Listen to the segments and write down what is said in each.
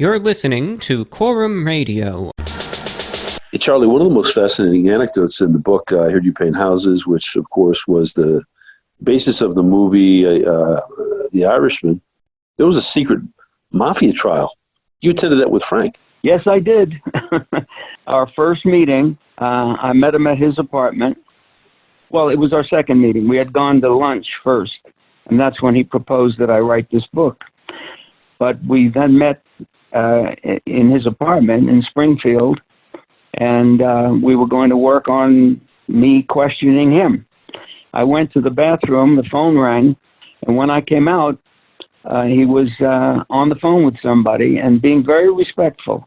You're listening to Quorum Radio. Hey, Charlie, one of the most fascinating anecdotes in the book, I Heard You Paint Houses, which, of course, was the basis of the movie The Irishman. There was a secret Mafia trial. You attended that with Frank. Yes, I did. Our first meeting, I met him at his apartment. Well, it was our second meeting. We had gone to lunch first, and that's when he proposed that I write this book. But we then met in his apartment in Springfield, and we were going to work on me questioning him. I went to the bathroom, the phone rang, and when I came out, he was on the phone with somebody and being very respectful.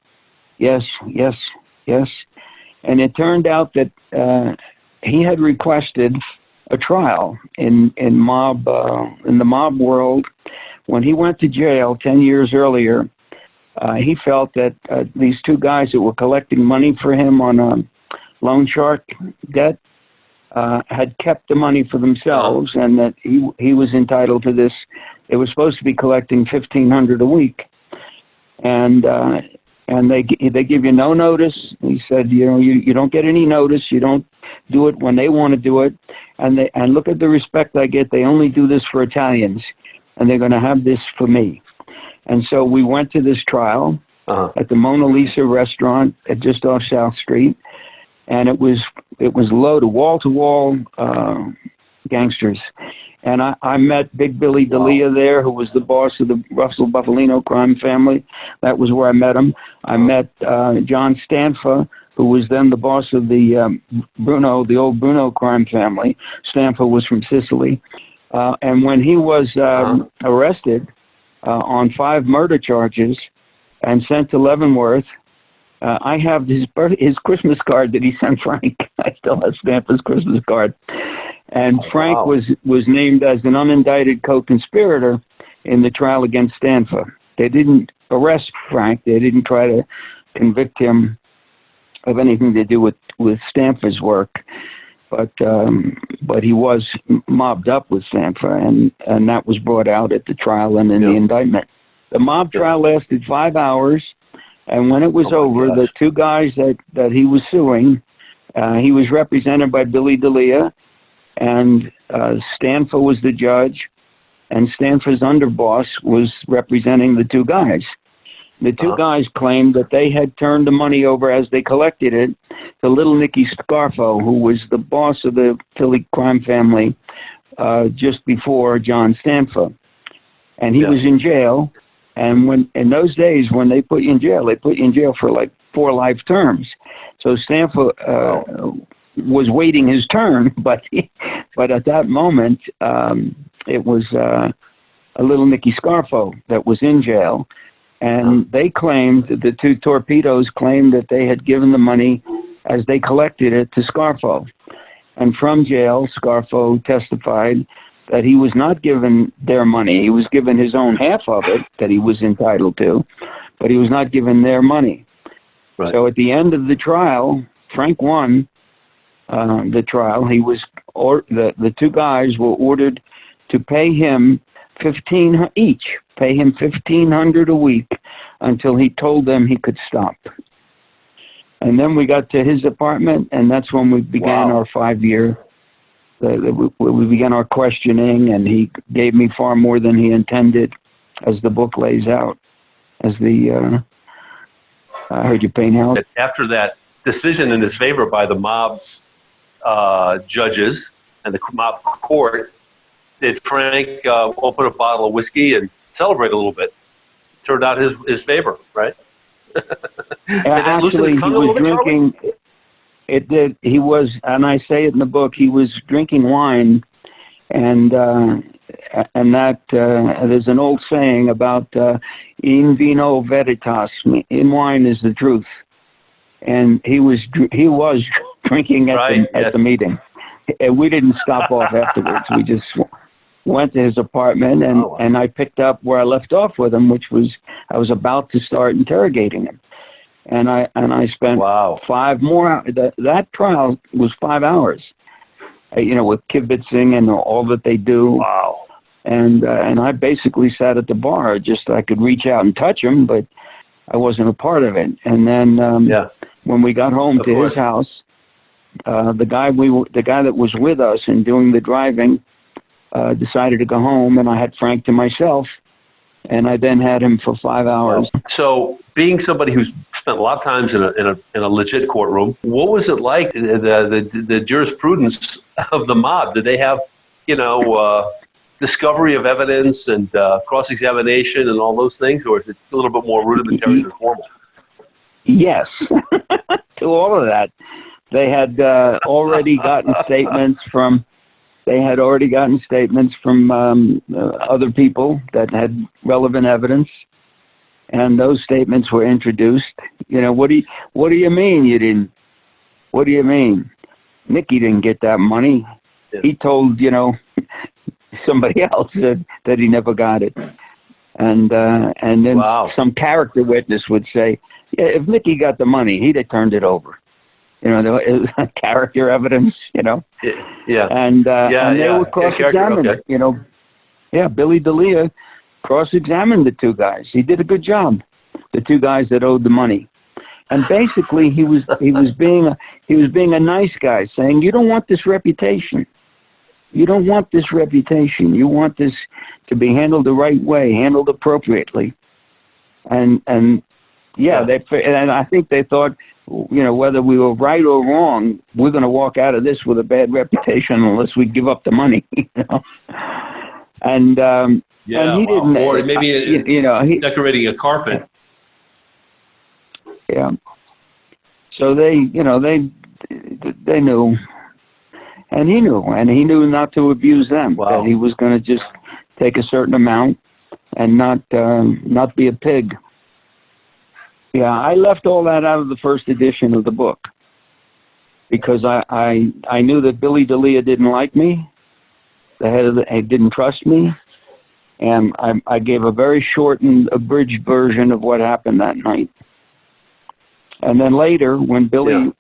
Yes, yes, yes. And it turned out that he had requested a trial in the mob world. When he went to jail 10 years earlier, he felt that these two guys that were collecting money for him on a loan shark debt had kept the money for themselves, and that he was entitled to this. They were supposed to be collecting $1,500 a week, and they give you no notice. He said, you don't get any notice. You don't do it when they want to do it, and look at the respect I get. They only do this for Italians, and they're going to have this for me. And so we went to this trial at the Mona Lisa restaurant just off South Street, and it was loaded, wall-to-wall gangsters. And I met Big Billy D'Elia there, who was the boss of the Russell Buffalino crime family. That was where I met him. I met John Stanfa, who was then the boss of the the old Bruno crime family. Stanfa was from Sicily. And when he was arrested on 5 murder charges and sent to Leavenworth, I have his Christmas card that he sent Frank. I still have Stampa's Christmas card. And Frank was named as an unindicted co-conspirator in the trial against Stanfa. They didn't arrest Frank. They didn't try to convict him of anything to do with Stampa's work. But he was mobbed up with Stanfa, and that was brought out at the trial and in the indictment. The mob trial lasted 5 hours, and when it was over, the two guys that he was suing, he was represented by Billy D'Elia, and Stanfa was the judge, and Stanfa's underboss was representing the two guys. The two guys claimed that they had turned the money over as they collected it to little Nicky Scarfo, who was the boss of the Philly crime family just before John Stanfa. And he was in jail. And in those days, when they put you in jail, they put you in jail for like 4 life terms. So Stanfa was waiting his turn, but at that moment, it was a little Nicky Scarfo that was in jail. And they claimed, the two torpedoes claimed that they had given the money as they collected it to Scarfo. And from jail, Scarfo testified that he was not given their money. He was given his own half of it that he was entitled to, but he was not given their money. Right. So at the end of the trial, Frank won the trial. The two guys were ordered to pay him $1,500 a week until he told them he could stop. And then we got to his apartment, and that's when we began our 5-year. We began our questioning, and he gave me far more than he intended, as the book lays out. As I Heard You Paint Houses. After that decision in his favor by the mob's judges and the mob court, did Frank open a bottle of whiskey and celebrate a little bit? Turned out his favor, right? Actually, he was drinking. It did. He was, and I say it in the book. He was drinking wine, and that there's an old saying about "in vino veritas." In wine is the truth, and he was drinking at the meeting. And we didn't stop off afterwards. We just went to his apartment, and I picked up where I left off with him, which was I was about to start interrogating him, and I spent 5 more hours. That trial was 5 hours, with kibitzing and all that they do. And I basically sat at the bar, just I could reach out and touch him, but I wasn't a part of it. And then when we got home to his house, the guy that was with us and doing the driving decided to go home, and I had Frank to myself, and I then had him for 5 hours. So, being somebody who's spent a lot of times in a legit courtroom, what was it like? The jurisprudence of the mob? Did they have, discovery of evidence and cross-examination and all those things, or is it a little bit more rudimentary and formal? Yes, to all of that. They had already gotten statements from. They had already gotten statements from other people that had relevant evidence, and those statements were introduced. What do you mean you didn't? What do you mean? Nicky didn't get that money. Yeah. He told somebody else that he never got it, and then some character witness would say, "Yeah, if Nicky got the money, he'd have turned it over." It was character evidence, Yeah. And they were cross-examined, Billy D'Elia cross-examined the two guys. He did a good job. The two guys that owed the money. And basically he was being a nice guy, saying, "You don't want this reputation. You don't want this reputation. You want this to be handled the right way, handled appropriately." And I think they thought, whether we were right or wrong, we're going to walk out of this with a bad reputation unless we give up the money, And and he didn't. Or maybe decorating a carpet. Yeah. So they knew, and he knew not to abuse them. Wow. That he was going to just take a certain amount and not be a pig. Yeah, I left all that out of the first edition of the book because I knew that Billy D'Elia didn't like me, he didn't trust me, and I gave a very shortened, abridged version of what happened that night. And then later, when Billy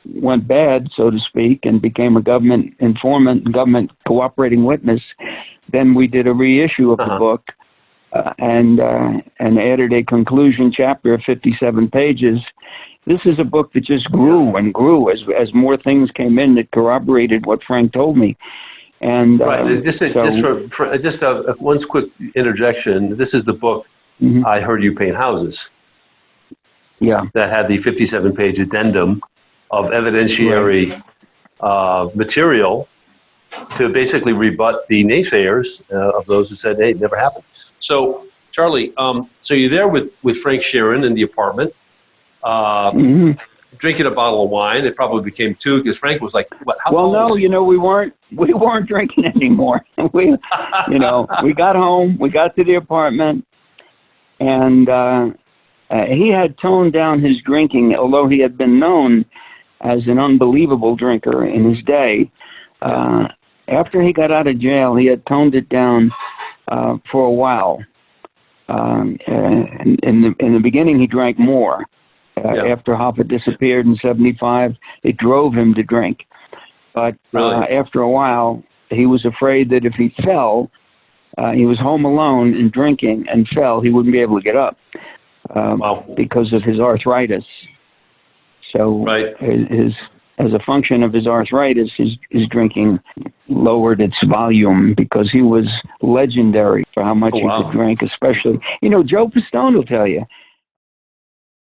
went bad, so to speak, and became a government informant, government cooperating witness, then we did a reissue of the book. And added a conclusion chapter of 57 pages. This is a book that just grew and grew as more things came in that corroborated what Frank told me. And just one quick interjection. This is the book I Heard You Paint Houses. Yeah, that had the 57-page addendum of evidentiary material to basically rebut the naysayers of those who said, "Hey, it never happened." So, Charlie, so you're there with Frank Sheeran in the apartment, drinking a bottle of wine. It probably became two because Frank was like, "What? How tall was he?" we weren't drinking anymore. We got home, we got to the apartment, and he had toned down his drinking, although he had been known as an unbelievable drinker in his day. After he got out of jail, he had toned it down for a while. In the beginning, he drank more. After Hoffa disappeared in '75, it drove him to drink. But after a while, he was afraid that if he fell, he was home alone and drinking and fell, he wouldn't be able to get up because of his arthritis. So as a function of his arthritis, his drinking lowered its volume because he was legendary for how much he could drink, especially, Joe Pistone will tell you,